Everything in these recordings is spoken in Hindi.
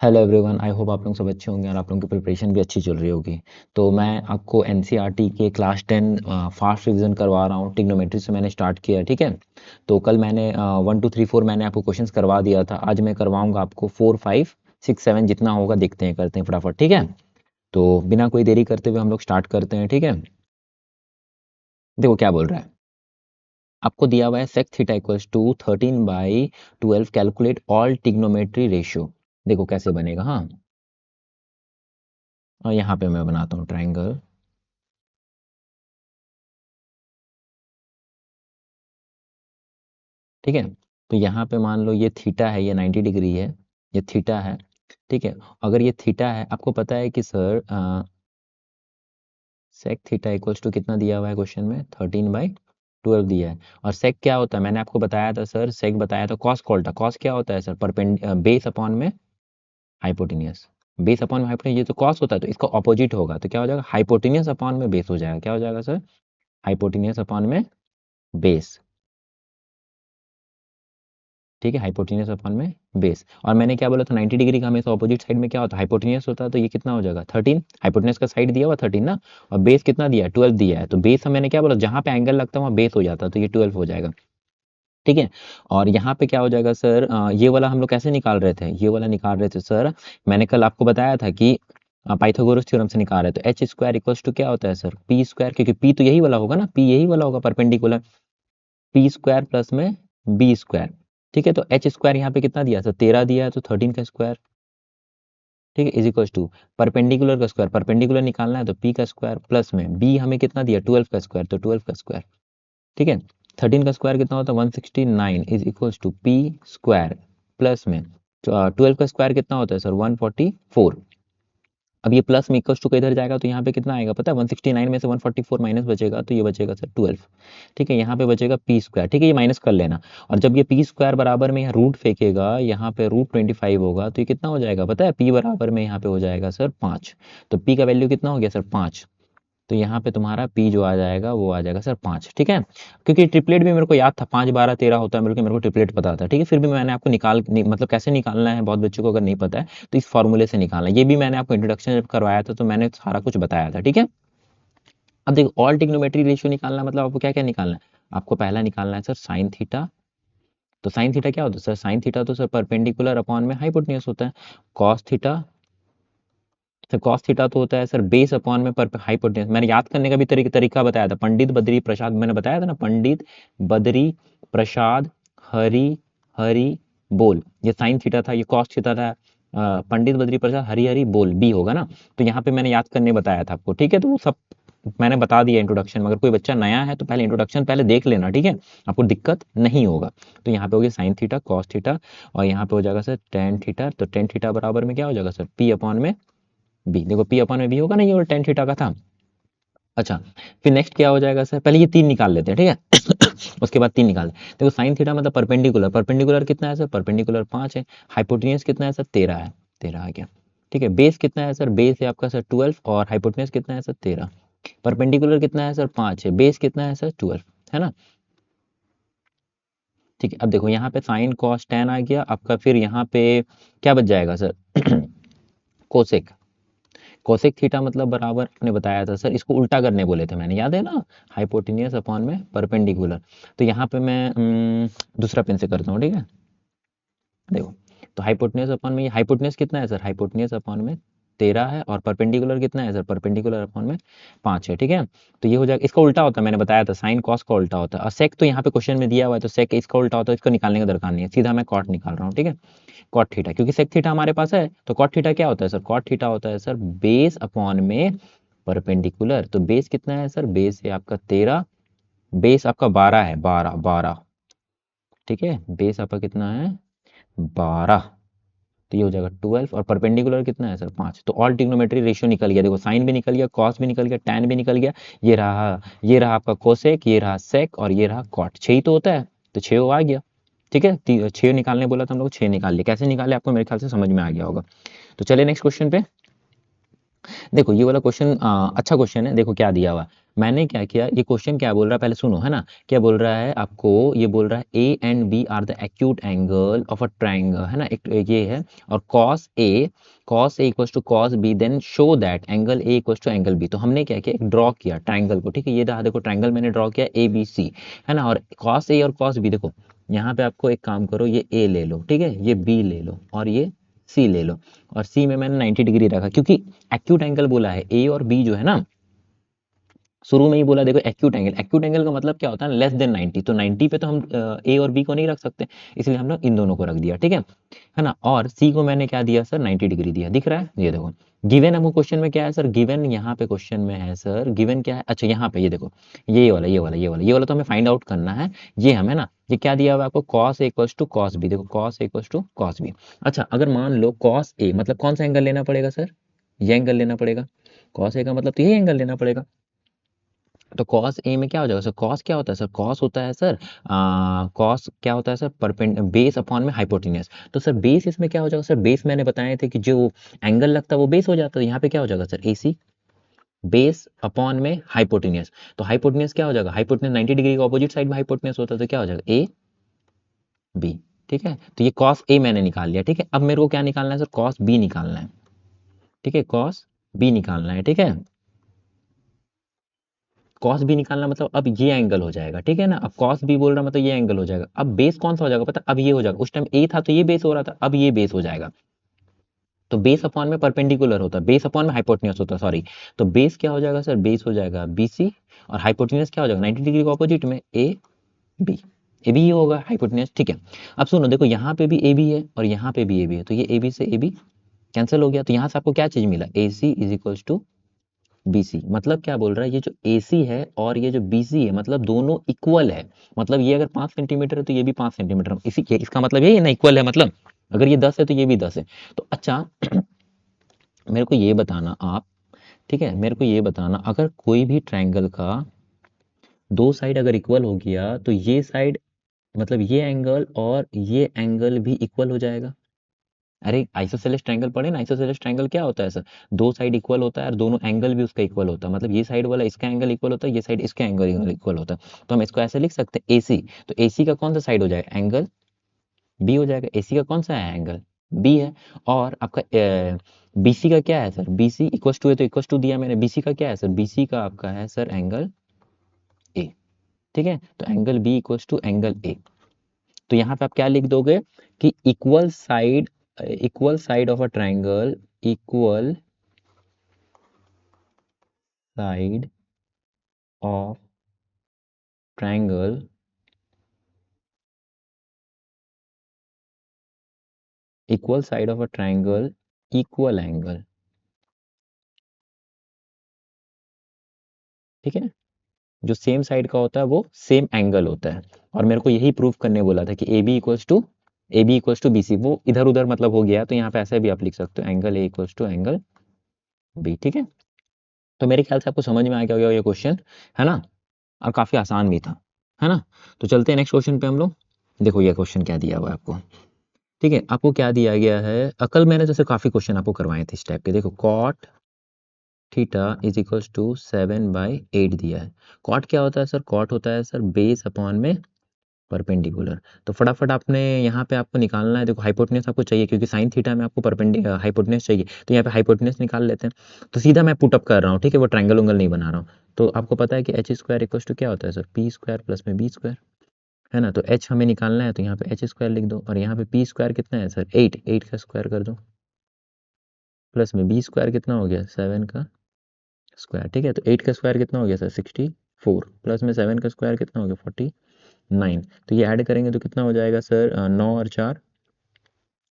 हेलो एवरीवन, आई होप आप लोग सब अच्छे होंगे और आप लोगों की प्रिपरेशन भी अच्छी चल रही होगी। तो मैं आपको एनसीईआरटी के क्लास 10 फास्ट रिवीजन करवा रहा हूँ। ट्रिग्नोमेट्री से मैंने स्टार्ट किया है, ठीक है। तो कल मैंने 1 2 3 4 मैंने आपको क्वेश्चंस करवा दिया था। आज मैं करवाऊंगा आपको 4 5 6 7 जितना होगा देखते हैं, करते हैं फटाफट, ठीक है। तो बिना कोई देरी करते हुए हम लोग स्टार्ट करते हैं, ठीक है। देखो क्या बोल रहा है। आपको दिया हुआ है sec theta equals to 13/12 calculate all trigonometry ratio. देखो कैसे बनेगा। हाँ, और यहाँ पे मैं बनाता हूँ ट्राइंगल, ठीक है। तो यहाँ पे मान लो ये थीटा है, ये 90 डिग्री है, ये थीटा है, ठीक है। अगर ये थीटा है, आपको पता है कि sir sec theta equals to कितना दिया हुआ है क्वेश्चन में, 13/12 दिया है। और सेक क्या होता है, मैंने आपको बताया था सर, सेक बताया था कॉस को उल्टा। कॉस क्या होता है सर, बेस अपॉन में हाइपोटेनियस। बेस अपॉन में हाइपोटेनियस, ये तो कॉस होता है, तो इसका ऑपोजिट होगा, तो क्या हो जाएगा, हाइपोटेनियस अपॉन में बेस हो जाएगा। क्या हो जाएगा सर, हाइपोटेनियस अपॉन में बेस, ठीक है। हाइपोटेनियस अपॉन में बेस। और मैंने क्या बोला था, 90 डिग्री का हमेशा ऑपोजिट साइड में क्या होता है, हाइपोटेनियस होता है। तो ये कितना हो जाएगा 13, हाइपोटेनियस का साइड दिया हुआ 13 ना, और बेस कितना दिया है, 12 दिया है। तो बेस मैंने क्या बोला, जहां पे एंगल लगता है वहां बेस हो जाता है, तो ये 12 हो जाएगा, ठीक है। और यहाँ पे क्या हो जाएगा सर, ये वाला हम लोग कैसे निकाल रहे थे, ये वाला निकाल रहे थे सर, मैंने कल आपको बताया था कि पाइथागोरस थ्योरम से निकाल रहे हैं। तो एच स्क्वायर इक्वल्स टू क्या होता है सर, पी स्क्वायर, क्योंकि पी तो यही वाला होगा ना, पी यही वाला होगा परपेंडिकुलर, पी स्क्वायर प्लस में बी स्क्वायर, ठीक है। तो एच स्क्वायर यहाँ पे कितना दिया सर, 13 दिया है, तो 13 का स्क्वायर, ठीक है, इज इक्वल टू परपेंडिकुलर का स्क्वायर, परपेंडिकुलर निकालना है तो पी का स्क्वायर प्लस में बी हमें कितना दिया 12 का स्क्वायर, तो 12 का स्क्वायर, ठीक है। 13 का स्क्वायर कितना होता है 169 is equal to P square plus में 12 का स्क्वायर कितना होता है सर 144। अब ये प्लस में इक्वल्स टू का इधर जाएगा, तो यहाँ पे कितना आएगा पता है, 169 में से 144 माइनस बचेगा, तो ये बचेगा सर 12, ठीक है। यहाँ पे बचेगा पी स्क्वायर, ठीक है, ये माइनस कर लेना। और जब ये पी स्क्वायर बराबर में यहाँ रूट फेंकेगा, यहाँ पे √25 होगा, तो ये कितना हो जाएगा पता है, पी बराबर में यहाँ पे हो जाएगा सर 5। तो पी का वैल्यू कितना हो गया सर 5। तो यहाँ पे तुम्हारा पी जो आ जाएगा वो आ जाएगा सर 5, ठीक है। क्योंकि ट्रिपलेट भी मेरे को याद था, 5 12 13 होता है, मेरे को ट्रिपलेट पता था, ठीक है। फिर भी मैंने आपको मतलब कैसे निकालना है, बहुत बच्चों को अगर नहीं पता है तो इस फॉर्मूले से निकालना है। ये भी मैंने आपको इंट्रोडक्शन जब करवाया था तो मैंने सारा कुछ बताया था, ठीक है। अब देखो ऑल ट्रिग्नोमेट्री रेशियो निकालना मतलब आपको क्या क्या निकालना है, आपको पहला निकालना है सर साइन थीटा। तो साइन थीटा क्या होता है सर, साइन थीटा तो सर परपेंडिकुलर अपॉन में हाइपोटेन्यूज होता है। कॉस थीटा, तो कॉस थीटा तो होता है सर बेस अपॉन में पर हाइपोटेन्यूज। मैंने याद करने का भी तरीका बताया था, पंडित बद्री प्रसाद, मैंने बताया था ना, पंडित बद्री प्रसाद हरि हरि बोल, ये साइन थीटा था, ये कॉस थीटा था। पंडित बद्री प्रसाद हरि हरि बोल बी होगा ना। तो यहाँ पे मैंने याद करने बताया था आपको, ठीक है। तो वो सब मैंने बता दिया इंट्रोडक्शन में। अगर कोई बच्चा नया है तो पहले इंट्रोडक्शन पहले देख लेना, ठीक है, आपको दिक्कत नहीं होगा। तो यहाँ पे हो गया साइन थीटा कॉस थीटा, और यहाँ पे हो जाएगा सर टेन थीटा। तो टेन थीटा बराबर में क्या हो जाएगा सर, पी अपॉन में बी। देखो पी अपन में बी होगा ना, ये और टेन थीटा का था। अच्छा, फिर नेक्स्ट क्या हो जाएगा सर, पहले ये 3 निकाल लेते हैं, ठीक है। उसके बाद 3 निकाल, देखो साइन थीटा मतलब परपेंडिकुलर, परपेंडिकुलर कितना है सर, परपेंडिकुलर 5 है। हाइपोटेन्यूज कितना है सर, 13 है, 13 आ गया, ठीक है। बेस कितना है सर, बेस है आपका सर 12, और हाइपोटेन्यूज कितना है सर 13। परपेंडिकुलर कितना है सर 5 है, बेस कितना है सर 12, है ना, ठीक है। अब देखो यहाँ पे साइन कॉस टेन आ गया आपका, फिर यहाँ पे क्या बच जाएगा सर कोसेक। कोसेक थीटा मतलब बराबर आपने बताया था सर, इसको उल्टा करने बोले थे मैंने, याद है ना, हाइपोटेन्यूज अपॉन में परपेंडिकुलर। तो यहाँ पे मैं दूसरा पेन से करता हूँ, ठीक है। देखो, तो हाइपोटेन्यूज अपॉन में, हाइपोटेन्यूज कितना है सर, हाइपोटेन्यूज अपॉन में 13 है, और परपेंडिकुलर कितना है सर, परपेंडिकुलर अपॉन में 5 है, ठीक है। तो ये हो जाएगा, इसका उल्टा होता है, मैंने बताया था साइन कॉस का उल्टा होता है। और सेक तो यहाँ पे क्वेश्चन में दिया हुआ है, तो सेक इसका उल्टा होता है, इसको निकालने का दरकार नहीं है, सीधा मैं कॉट निकाल रहा हूँ, ठीक है। कॉट थीटा, क्योंकि सेक थीटा हमारे पास है, तो कॉट थीटा क्या होता है सर, कॉट थीटा होता है सर बेस अपॉन में परपेंडिकुलर। तो बेस कितना है सर, बेस है आपका 13, बेस आपका 12 है, 12 12, ठीक है। बेस आपका कितना है 12, तो ये हो जाएगा 12, और परपेंडिकुलर कितना है सर 5। तो ऑल ट्रिग्नोमेट्री रेशियो निकल गया, देखो साइन भी निकल गया, कॉस भी निकल गया, टैन भी निकल गया, ये रहा आपका कोसेक, ये रहा सेक, और ये रहा कॉट। 6 ही तो होता है, तो 6 आ गया, ठीक है। 6 निकालने बोला था हम लोग, 6 निकाल लिए। कैसे निकाले आपको मेरे ख्याल से समझ में आ गया होगा। तो चलिए नेक्स्ट क्वेश्चन पे। देखो ये वाला क्वेश्चन अच्छा क्वेश्चन है, देखो क्या दिया हुआ है। मैंने क्या किया, ये क्वेश्चन क्या बोल रहा है पहले सुनो, है ना। क्या बोल रहा है आपको, ये बोल रहा है A and B are the acute angle of a triangle, है ना, एक ये है। और cos A equals to cos B, then show that angle A equals to angle B. तो हमने क्या किया, एक ड्रॉ किया ट्रायंगल को, ठीक है। ये देखो ट्रायंगल मैंने ड्रॉ किया ए बी सी, है ना। और कॉस ए और कॉस बी, देखो यहाँ पे आपको एक काम करो, ये ए ले लो, ठीक है, ये बी ले लो और ये सी ले लो। और सी में मैंने 90 डिग्री रखा, क्योंकि एक्यूट एंगल बोला है, ए और बी जो है ना, शुरू में ही बोला देखो एक्यूट एंगल का मतलब क्या होता है, लेस देन 90। तो 90 पे तो हम ए और बी को नहीं रख सकते, इसलिए हमने इन दोनों को रख दिया, ठीक है ना। और सी को मैंने क्या दिया सर, 90 डिग्री दिया, दिख रहा है, ये देखो। गिवन हमको क्वेश्चन में क्या है सर, गिवन यहाँ पे क्वेश्चन में है सर, गिवन क्या है, अच्छा यहाँ पे ये देखो, ये वाला तो हमें फाइंड आउट करना है। ये हम, है ना, ये क्या दिया हुआ है आपको, cos A equals to cos B, देखो cos A equals to cos B. अच्छा अगर मान लो कॉस ए मतलब कौन सा एंगल लेना पड़ेगा सर, ये एंगल लेना पड़ेगा। कॉस ए का मतलब तो ये एंगल लेना पड़ेगा। तो कॉस ए में क्या हो जाएगा सर, कॉस क्या होता है सर, कॉस होता है सर, कॉस क्या होता है सर, बेस अपॉन में हाइपोटेन्यूस। तो सर बेस इसमें क्या हो जाएगा सर, बेस मैंने बताए थे कि जो एंगल लगता है वो बेस हो जाता है। यहाँ पे क्या हो जाएगा सर, एसी बेस अपॉन में हाइपोटेन्यूस। तो हाइपोटेन्यूस क्या हो जाएगा, हाइपोटेन्यूस 90 डिग्री का ऑपोजिट साइड में हाइपोटेन्यूस होता है, तो क्या हो जाएगा ए बी, ठीक है। तो ये कॉस ए मैंने निकाल लिया, ठीक है। अब मेरे को क्या निकालना है सर, कॉस बी निकालना है, ठीक है, कॉस बी निकालना है, ठीक है। कॉस बी निकालना मतलब अब ये एंगल हो जाएगा, ठीक है ना। अब कॉस बी बोल रहा मतलब ये एंगल हो जाएगा। अब बेस कौन सा हो जाएगा पता, अब ये हो जाएगा, उस टाइम ए था तो ये बेस हो रहा था, अब ये बेस हो जाएगा। तो बेस अपॉन में परपेंडिकुलर होता है, बेस अपॉन में हाइपोटेन्यूस होता है, सॉरी। तो बेस क्या हो जाएगा सर, बेस हो जाएगा बीसी, और हाइपोटेन्यूस क्या हो जाएगा 90 डिग्री के ऑपोजिट में ए बी, ए बी होगा हाइपोटेन्यूस, ठीक है। अब सुनो देखो, यहाँ पे भी ए बी है और यहाँ पे भी ए बी है, तो ये ए बी से ए बी कैंसिल हो गया। तो यहाँ से आपको क्या चीज मिला, ए सी इज इक्वल्स टू बीसी। मतलब क्या बोल रहा है, ये जो एसी है और ये जो बीसी है, मतलब दोनों इक्वल है। मतलब ये अगर 5 सेंटीमीटर है तो ये भी 5 सेंटीमीटर है। इसका मतलब ये है ना, इक्वल है, मतलब अगर ये 10 है तो ये भी 10 है। तो अच्छा मेरे को ये बताना आप, ठीक है, मेरे को ये बताना, अगर कोई भी ट्रायंगल का दो साइड अगर इक्वल हो गया तो ये साइड, मतलब ये एंगल और ये एंगल भी इक्वल हो जाएगा। अरे आइसोसेलेस ट्रायंगल पढ़े ना, आइसोसेलेस ट्रायंगल क्या होता है सर, दो साइड इक्वल होता है और दोनों एंगल भी उसका इक्वल होता है। मतलब ये साइड वाला इसका एंगल इक्वल होता है, ये साइड इसका एंगल इक्वल होता है। तो हम इसको ऐसे लिख सकते हैं एसी। तो एसी का कौन सा साइड हो जाएगा, एंगल बी हो जाएगा। एसी का कौन सा है, एंगल बी है। और आपका बीसी का क्या है सर, बीसी इक्वल टू है, तो इक्वल टू दिया मैंने। बीसी का क्या है सर, बीसी का आपका है सर एंगल ए, ठीक है। तो angle B equal to angle A. तो यहाँ पे आप क्या लिख दोगे कि equal side of a triangle, equal side of triangle equal side of a triangle equal angle, ठीक है। जो सेम साइड का होता है वो सेम एंगल होता है। और मेरे को यही प्रूफ करने बोला था कि A B equals to B C, वो इधर उधर मतलब हो गया, तो यहाँ पे ऐसे भी आप लिख सकते हो, angle A equals to angle B, ठीक है। तो मेरे ख्याल से आपको समझ में आ गया होगा ये क्वेश्चन, है ना। और काफी आसान भी था, है ना। तो चलते हैं नेक्स्ट क्वेश्चन पे हम लोग। देखो ये क्वेश्चन क्या दिया हुआ है आपको, ठीक है। आपको क्या दिया गया है, कल मैंने जैसे काफी क्वेश्चन आपको करवाए थे इस टाइप के। देखो cot theta is equals to 7/8 दिया है। कॉट क्या होता है सर, कॉट होता है सर बेस अपॉन में परपेंडिकुलर। तो फटाफट आपने यहाँ पे आपको निकालना है। देखो हाइपोटेन्यूस आपको चाहिए, क्योंकि साइन थीटा में आपको हाइपोटेन्यूस चाहिए, तो यहाँ पे हाइपोटेन्यूस निकाल लेते हैं। तो सीधा मैं पुटअप कर रहा हूँ, ठीक है, वो ट्रायंगल उंगल नहीं बना रहा हूँ। तो आपको पता है कि एच स्क्वायर इक्वल टू क्या होता है सर, पी स्क्वायर प्लस में बी स्क्वायर, है ना। तो एच हमें निकालना है, तो यहाँ पे एच स्क्वायर लिख दो, और यहाँ पे पी स्क्वायर कितना है सर, 8, 8 का स्क्वायर कर दो, प्लस में बी स्क्वायर कितना हो गया, 7 का स्क्वायर, ठीक है। तो 8 का स्क्वायर कितना हो गया सर, 64, प्लस में 7 का स्क्वायर कितना हो गया, 49। तो ये ऐड करेंगे तो कितना हो जाएगा सर, 9 और 4,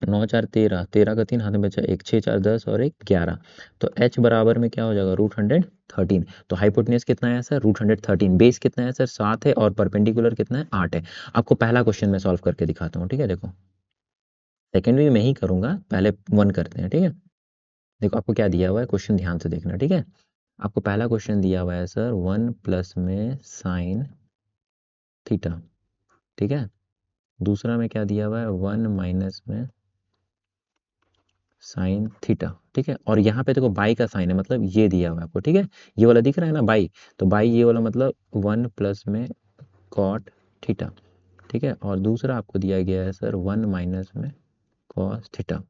9 4 13, 13 का 3 हाथ में बचा एक, 6 4 10 और एक 11। तो h बराबर में क्या हो जाएगा, √113। तो हाइपोटेन्यूस कितना है सर, √113। बेस कितना है सर, 7 है, और परपेंडिकुलर कितना है, 8 है। आपको पहला क्वेश्चन मैं सॉल्व करके दिखाता हूँ, ठीक है। देखो सेकंड भी मैं ही करूंगा, पहले वन करते हैं, ठीक है। देखो आपको क्या दिया हुआ है क्वेश्चन, ध्यान से देखना, ठीक है। आपको पहला क्वेश्चन दिया हुआ है सर 1 प्लस में साइन थीटा, ठीक है। दूसरा में क्या दिया हुआ है, 1 माइनस में साइन थीटा, ठीक है। और यहाँ पे देखो बाई का साइन है, मतलब ये दिया हुआ है आपको, ठीक है। ये वाला दिख रहा है ना बाई, तो बाई ये वाला मतलब 1 प्लस में कॉट थीटा, ठीक है। और दूसरा आपको दिया गया है सर 1 माइनस में कॉस थीटा,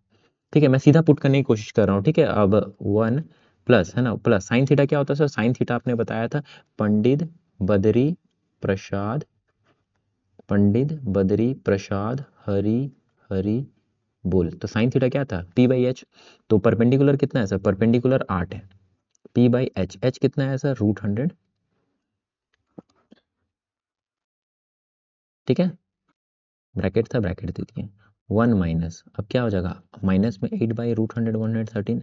ठीक है। मैं सीधा पुट करने की कोशिश कर रहा हूँ, ठीक है। अब 1 प्लस है ना, प्लस साइन थीटा क्या होता है सर, साइन थीटा आपने बताया था पंडित बद्री प्रसाद, पंडित बद्री प्रसाद हरि हरि बोल, तो साइन थीटा क्या था p बाई एच। तो परपेंडिकुलर कितना है सर, परपेंडिकुलर 8 है, p बाई एच, एच कितना है सर √100, ठीक है। ब्रैकेट था, ब्रैकेट दे दिए, 1 माइनस, अब क्या हो जाएगा माइनस में 8 बाई √100 113।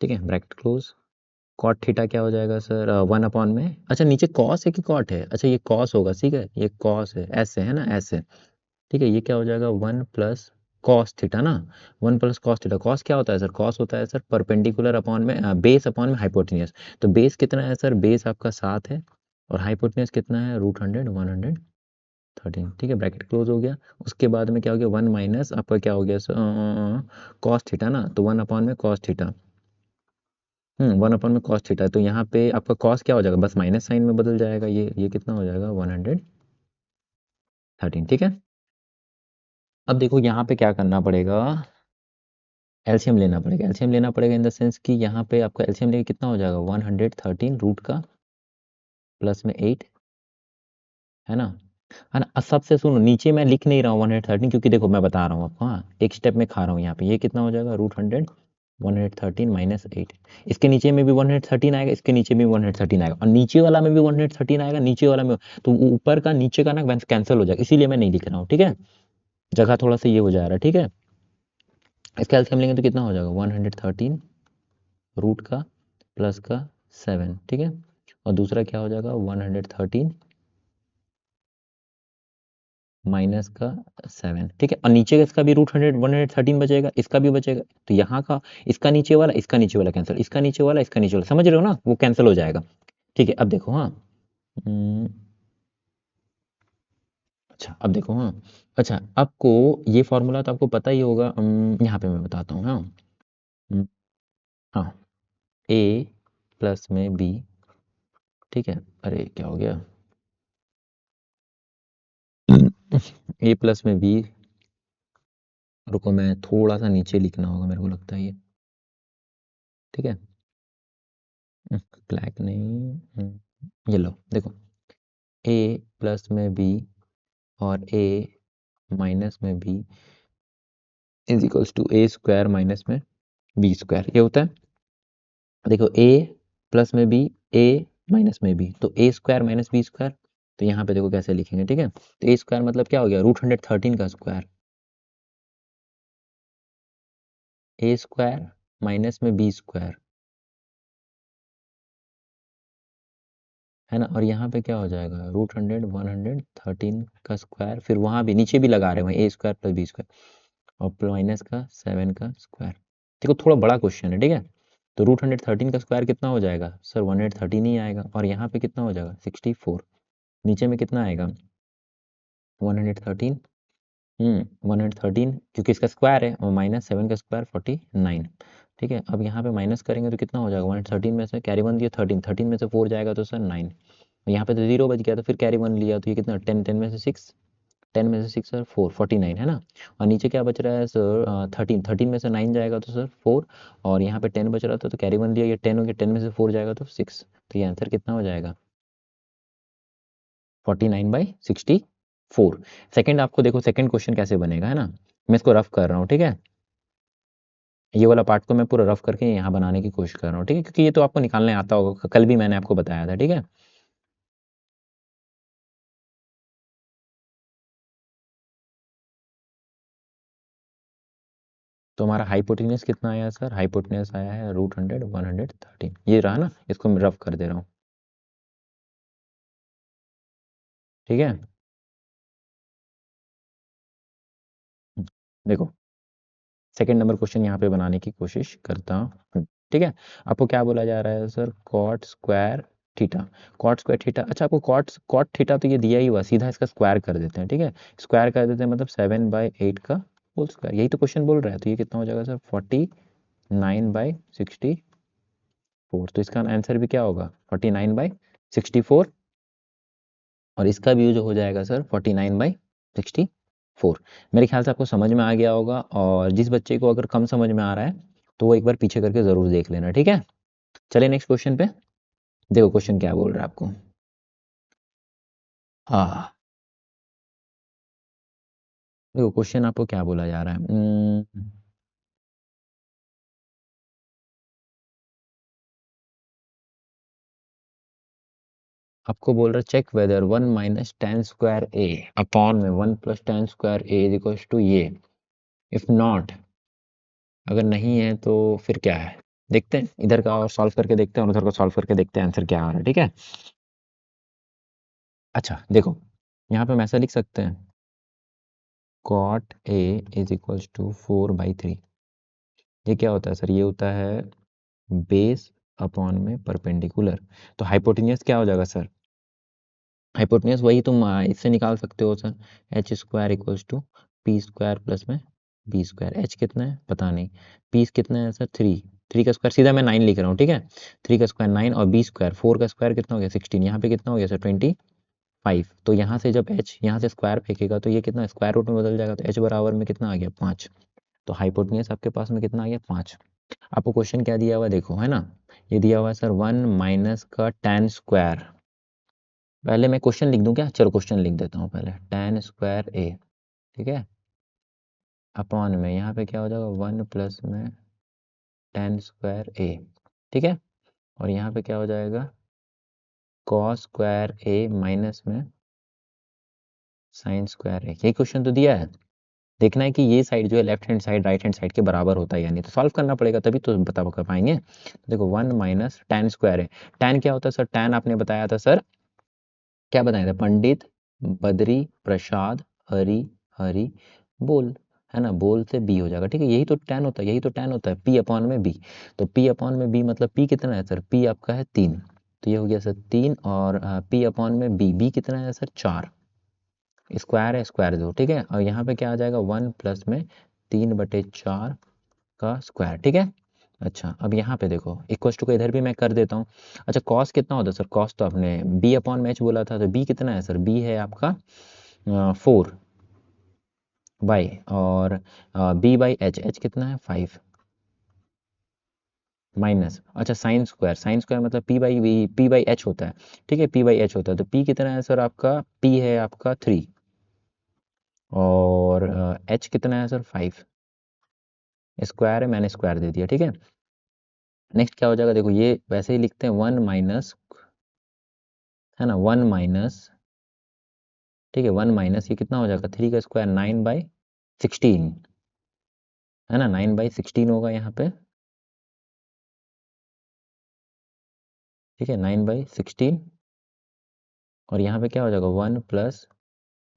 ठीक है, ब्रैकेट क्लोज। कॉट थीटा क्या हो जाएगा सर 1 अपॉन में, अच्छा नीचे कॉस है कि कॉट है, अच्छा ये कॉस होगा, ठीक है, ये कॉस है, एस है ना, एस है, ठीक है। ये क्या हो जाएगा 1 प्लस कॉस थीटा ना, 1 प्लस कॉस थीटा। कॉस क्या होता है सर, कॉस होता है सर परपेंडिकुलर अपॉन में बेस अपॉन में हाइपोटेन्यूस। तो बेस कितना है सर, बेस आपका 7 है, और हाइपोटेन्यूस कितना है √100 113, ठीक है। ब्रैकेट क्लोज हो गया। उसके बाद में क्या हो गया 1 माइनस आपका क्या हो गया सर कॉस थीटा ना, तो 1 अपॉन में कॉस थीटा, 1 अपॉन में कॉस थीटा। तो यहाँ पे आपका कॉस क्या हो जाएगा, बस माइनस साइन में बदल जाएगा, ये कितना हो जाएगा 113, ठीक है। अब देखो यहाँ पे क्या करना पड़ेगा, एलसीएम लेना पड़ेगा, एलसीएम लेना पड़ेगा इन द सेंस कि यहाँ पे आपका एलसीएम लेके कितना हो जाएगा 113 रूट का प्लस में 8, है ना। अब सबसे सुनो, नीचे मैं लिख नहीं रहा हूँ 113, क्योंकि देखो मैं बता रहा हूँ आपको, हाँ एक स्टेप में खा रहा हूँ यहाँ पे। ये कितना हो जाएगा √100 113 माइनस 8, इसके नीचे में भी 113 आएगा, इसके नीचे में भी 113 आएगा, और नीचे वाला में भी 113 आएगा, नीचे वाला में, तो ऊपर का नीचे का ना कैंसिल हो जाएगा, इसीलिए मैं नहीं लिख रहा हूँ, ठीक है। जगह थोड़ा सा ये हो जा रहा है, ठीक है। इसका एलसीएम लेंगे तो कितना हो जाएगा 113 रूट का प्लस का 7, ठीक है। और दूसरा क्या हो जाएगा 113 माइनस का 7, ठीक है। और नीचे का इसका भी √113 बचेगा, इसका भी बचेगा, तो यहाँ का इसका नीचे वाला कैंसिल, इसका नीचे वाला, इसका नीचे वाला, समझ रहे हो ना, वो कैंसिल हो जाएगा, ठीक है। अब देखो हाँ, अच्छा अब देखो हाँ, अच्छा आपको ये फॉर्मूला तो आपको पता ही होगा, यहाँ पे मैं बताता हूँ, हाँ हाँ, ए प्लस में बी, ठीक है। अरे क्या हो गया, ए प्लस में बी, रुको मैं थोड़ा सा नीचे लिखना होगा मेरे को लगता है ये, ठीक है। ब्लैक नहीं, ये लो देखो, ए प्लस में बी और ए माइनस में B is equals to A square minus में बी स्क्वायर, ये होता है। देखो ए प्लस में बी, ए माइनस में बी, तो A square minus B square, तो यहाँ पे देखो कैसे लिखेंगे, ठीक है। तो ए स्क्वायर मतलब क्या हो गया √113 का स्क्वायर, ए स्क्वायर माइनस में बी स्क्वायर, है ना। और यहाँ पे क्या हो जाएगा √113 का स्क्वायर, फिर वहाँ भी नीचे भी लगा रहे हैं ए स्क्वायर प्लस बी स्क्वायर, और माइनस का 7 का स्क्वायर। देखो थोड़ा बड़ा क्वेश्चन है, ठीक है। तो √113 का स्क्वायर कितना हो जाएगा सर 113 ही आएगा, और यहाँ पे कितना हो जाएगा 64, नीचे में कितना आएगा 113, 113, क्योंकि इसका स्क्वायर है, और -7 का स्क्वायर 49, ठीक है। अब यहाँ पे माइनस करेंगे तो कितना हो जाएगा 113 में से कैरी 1 दिया 13, 13 में से 4 जाएगा तो सर 9, यहाँ पे तो 0 बच गया, तो फिर कैरी 1 लिया तो ये कितना 10, 10 में से 6, 10 में से 6 सर 4, 49, है ना। और नीचे क्या बच रहा है सर 13, 13 में से 9 जाएगा तो सर 4, और यहाँ पे 10 बच रहा था तो कैरी 1 लिया, ये 10 हो गया, 10 में से 4 जाएगा तो 6, तो ये आंसर कितना हो जाएगा 49/64। सेकंड आपको देखो सेकंड क्वेश्चन कैसे बनेगा, है ना। मैं इसको रफ कर रहा हूँ, ठीक है। ये वाला पार्ट को मैं पूरा रफ करके यहाँ बनाने की कोशिश कर रहा हूँ, ठीक है, क्योंकि ये तो आपको निकालने आता होगा, कल भी मैंने आपको बताया था, ठीक है। तो हमारा हाइपोटेन्यूस कितना आया सर, हाइपोटेन्यूस आया है √100 113, ये रहा ना, इसको मैं रफ कर दे रहा हूँ, ठीक है। देखो सेकंड नंबर क्वेश्चन यहाँ पे बनाने की कोशिश करता हूँ। ठीक है। आपको क्या बोला जा रहा है sir, cot square theta. Cot square theta, अच्छा आपको कॉट थीटा तो ये दिया ही हुआ, सीधा इसका स्क्वायर कर देते हैं, ठीक है। स्क्वायर कर देते हैं मतलब 7/8 का होल स्क्वायर, यही तो क्वेश्चन बोल रहा है। तो ये कितना हो जाएगा सर, 49/64। तो इसका आंसर भी क्या होगा, 49/64। और इसका भी जो हो जाएगा सर 49/64। मेरे ख्याल से आपको समझ में आ गया होगा, और जिस बच्चे को अगर कम समझ में आ रहा है तो वो एक बार पीछे करके ज़रूर देख लेना, ठीक है। चलिए नेक्स्ट क्वेश्चन पे, देखो क्वेश्चन क्या बोल रहा है आपको। हाँ, देखो क्वेश्चन आपको क्या बोला जा रहा है। आपको बोल रहा है check whether 1 - tan² a upon में 1 + tan² a is equal to ये, इफ नॉट, अगर नहीं है तो फिर क्या है। देखते हैं इधर का और सॉल्व करके देखते हैं, और उधर को सॉल्व करके देखते हैं आंसर क्या आ रहा है, ठीक है। अच्छा देखो, यहाँ पे हम ऐसा लिख सकते हैं, cot a is equal to 4/3। ये क्या होता है सर, ये होता है बेस अपॉन में परपेंडिकुलर। तो हाइपोटेन्यूज क्या हो जाएगा सर, हाइपोटेन्यूज वही तुम इससे निकाल सकते हो sir, h² equals to p² plus में b²। h कितना है पता नहीं, p कितना है सर 3, 3 का स्क्वायर सीधा मैं 9 लिख रहा हूँ, ठीक है। 3 का स्क्वायर 9, और b², 4 का स्क्वायर कितना हो गया 16, यहाँ पे कितना हो गया सर 25। तो यहाँ से जब h यहाँ से स्क्वायर फेंकेगा तो ये कितना स्क्वायर रूट में बदल जाएगा, तो h बराबर में कितना आ गया 5। तो हाइपोटेन्यूज आपके पास में कितना आ गया 5। आपको क्वेश्चन क्या दिया हुआ है देखो, है ना, ये दिया हुआ है सर 1 - का tan²। पहले मैं क्वेश्चन लिख दूं क्या, चलो क्वेश्चन लिख देता हूँ पहले, tan² a, ठीक है, अपॉन में यहाँ पे क्या हो जाएगा 1 प्लस में tan² a, ठीक है। और यहाँ पे क्या हो जाएगा cos² a माइनस में sin² a। यही क्वेश्चन तो दिया है, देखना है कि ये साइड जो है left hand side right hand side के बराबर होता है या नहीं, तो सॉल्व करना पड़ेगा तभी तो बता कर पाएंगे। देखो 1 - tan² है, tan क्या होता है सर, tan आपने बताया था सर, क्या बताया था, पंडित बद्री प्रसाद हरि हरि बोल, है ना, बोल से बी हो जाएगा, ठीक है। यही तो tan होता है, यही तो tan होता है, p अपॉन में b। तो p अपॉन में b मतलब p कितना है सर, p आपका है 3, तो ये हो गया सर 3, और p अपॉन में b कितना है सर 4, स्क्वायर है स्क्वायर दो, ठीक है। और यहाँ पे क्या आ जाएगा 1 प्लस में 3/4 का स्क्वायर, ठीक है। अच्छा अब यहाँ पे देखो इक्वल टू को इधर भी मैं कर देता हूँ। अच्छा कॉस कितना होता है सर, कॉस तो आपने b अपॉन में h बोला था, तो b कितना है सर, b है आपका 4 बाई, और b/h, h कितना है 5 माइनस, अच्छा साइन स्क्वायर मतलब p/h होता है, ठीक है, p/h होता है। तो p कितना है सर आपका, p है आपका 3, और h कितना है सर 5, स्क्वायर है मैंने स्क्वायर दे दिया, ठीक है। नेक्स्ट क्या हो जाएगा देखो, ये वैसे ही लिखते हैं 1 माइनस, है ना, 1 माइनस, ठीक है, 1 माइनस ये कितना हो जाएगा 3 का स्क्वायर 9/16, है ना, 9/16 होगा यहाँ पे, ठीक है, 9/16। और यहाँ पे क्या हो जाएगा 1 प्लस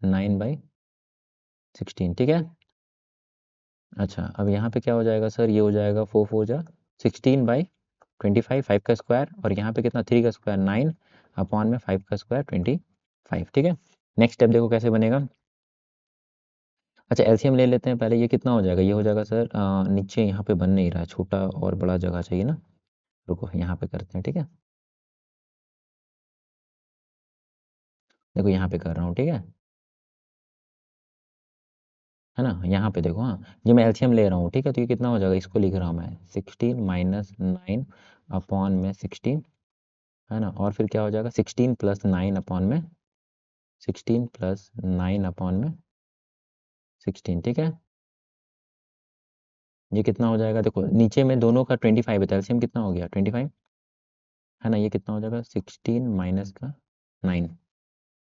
9/16, ठीक है। अच्छा अब यहाँ पे क्या हो जाएगा सर, ये हो जाएगा 4 4 जा 16/25, 5 का स्क्वायर, और यहाँ पे कितना 3 का स्क्वायर 9 अपॉन में 5 का स्क्वायर 25, ठीक है। नेक्स्ट स्टेप देखो कैसे बनेगा। अच्छा एलसीएम ले लेते हैं पहले, ये कितना हो जाएगा, ये हो जाएगा सर नीचे यहाँ पे बन नहीं रहा है, छोटा और बड़ा जगह चाहिए ना, रुको यहाँ पे करते हैं, ठीक है। देखो यहाँ पे कर रहा हूँ, ठीक है ना, यहाँ पे देखो, हाँ ये मैं एलसीएम ले रहा हूँ, ठीक है। तो ये कितना हो जाएगा, इसको लिख रहा हूँ मैं 16 - 9 अपॉन में 16, है ना, और फिर क्या हो जाएगा 16 + 9 अपॉन में 16 + 9 अपॉन में 16, ठीक है। ये कितना हो जाएगा देखो, नीचे में दोनों का 25 है, तो एलसीएम कितना हो गया 25, है ना। ये कितना हो जाएगा 16 माइनस का 9,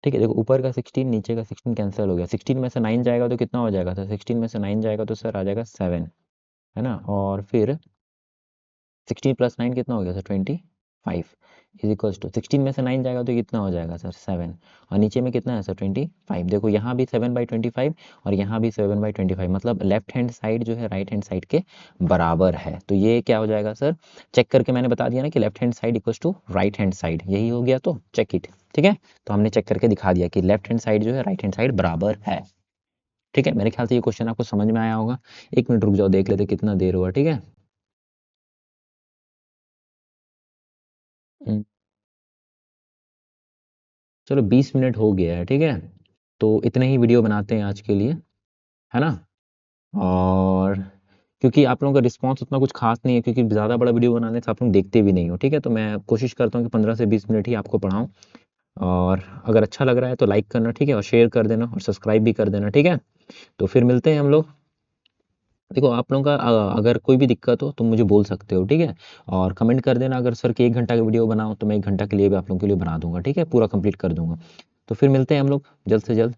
ठीक है। देखो ऊपर का 16 नीचे का 16 कैंसिल हो गया, 16 में से 9 जाएगा तो कितना हो जाएगा, तो 16 में से 9 जाएगा तो सर आ जाएगा 7, है ना। और फिर 16 + 9 कितना हो गया सर 25, 5 इज इक्वल्स टू 16 में से 9 जाएगा तो कितना हो जाएगा सर 7 और नीचे में कितना है सर 25। देखो यहाँ भी 7/25 और यहाँ भी 7/25 मतलब लेफ्ट हैंड साइड जो है राइट हैंड साइड के बराबर है। तो ये क्या हो जाएगा सर, चेक करके मैंने बता दिया ना कि left hand side equals to right hand side, यही हो गया तो चेक इट। ठीक है, तो हमने चेक करके दिखा दिया कि लेफ्ट हैंड साइड जो है राइट हैंड साइड बराबर है। ठीक है, मेरे ख्याल से ये क्वेश्चन आपको समझ में आया होगा। 1 मिनट रुक जाओ, देख लेते कितना देर हुआ। ठीक है, चलो 20 मिनट हो गया है। ठीक है, तो इतने ही वीडियो बनाते हैं आज के लिए, है ना। और क्योंकि आप लोगों का रिस्पांस उतना कुछ खास नहीं है, क्योंकि ज़्यादा बड़ा वीडियो बनाने से आप लोग देखते भी नहीं हो। ठीक है, तो मैं कोशिश करता हूँ कि 15 से 20 मिनट ही आपको पढ़ाऊँ। और अगर अच्छा लग रहा है तो लाइक करना, ठीक है, और शेयर कर देना और सब्सक्राइब भी कर देना। ठीक है, तो फिर मिलते हैं हम लोग। देखो आप लोगों का अगर कोई भी दिक्कत हो तो मुझे बोल सकते हो। ठीक है, और कमेंट कर देना अगर सर कि 1 घंटा का वीडियो बनाओ तो मैं 1 घंटा के लिए भी आप लोगों के लिए बना दूंगा। ठीक है, पूरा कंप्लीट कर दूंगा। तो फिर मिलते हैं हम लोग जल्द से जल्द।